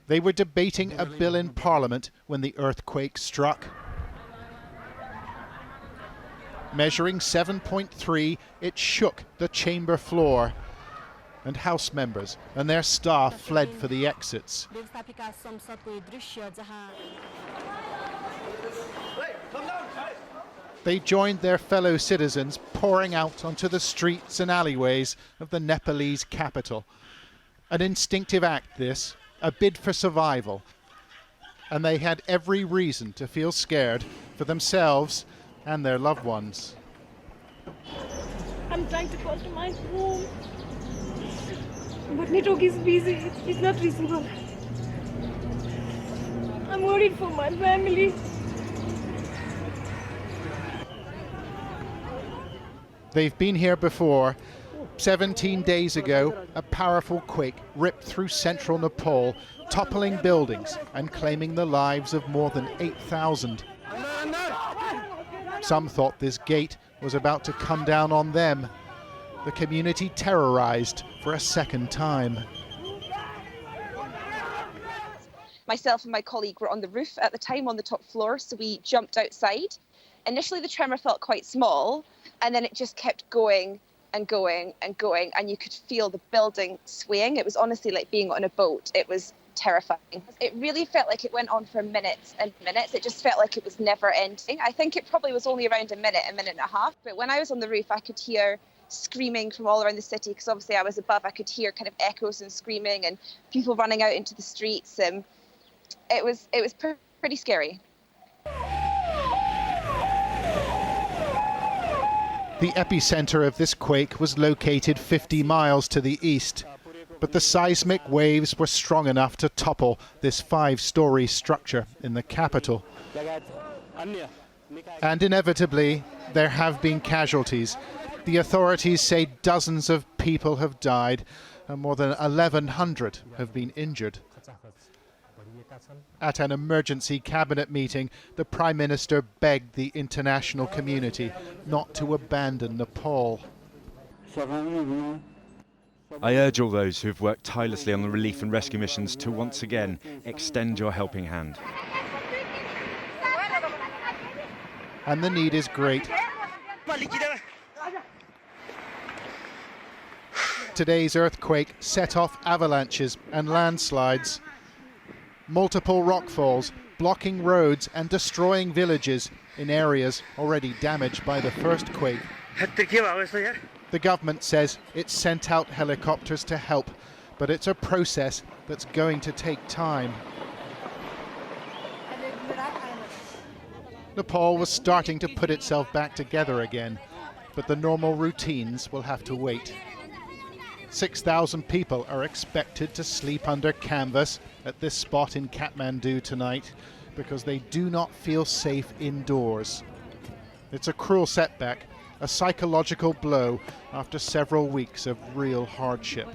They were debating a bill in Parliament when the earthquake struck. Measuring 7.3, it shook the chamber floor, and House members and their staff fled for the exits. They joined their fellow citizens pouring out onto the streets and alleyways of the Nepalese capital. An instinctive act this, a bid for survival. And they had every reason to feel scared for themselves and their loved ones. I'm trying to call to my home, but network is busy. It's not reachable. I'm worried for my family. They've been here before. 17 days ago, a powerful quake ripped through central Nepal, toppling buildings and claiming the lives of more than 8,000. Some thought this gate was about to come down on them. The community terrorized for a second time. Myself and my colleague were on the roof at the time, on the top floor, so we jumped outside. Initially the tremor felt quite small, and then it just kept going and going and going, and you could feel the building swaying. It was honestly like being on a boat. It was terrifying. It really felt like it went on for minutes and minutes. It just felt like it was never ending. I think it probably was only around a minute and a half, but when I was on the roof I could hear screaming from all around the city, because obviously I was above. I could hear kind of echoes and screaming and people running out into the streets. It was pretty scary. The epicenter of this quake was located 50 miles to the east, but the seismic waves were strong enough to topple this 5-story structure in the capital. And inevitably, there have been casualties. The authorities say dozens of people have died and more than 1,100 have been injured. At an emergency cabinet meeting, the Prime Minister begged the international community not to abandon Nepal. I urge all those who have worked tirelessly on the relief and rescue missions to once again extend your helping hand. And the need is great. Today's earthquake set off avalanches and landslides. Multiple rockfalls blocking roads and destroying villages in areas already damaged by the first quake. The government says it sent out helicopters to help, but it's a process that's going to take time. Nepal was starting to put itself back together again, but the normal routines will have to wait. 6,000 people are expected to sleep under canvas at this spot in Kathmandu tonight because they do not feel safe indoors. It's a cruel setback, a psychological blow after several weeks of real hardship.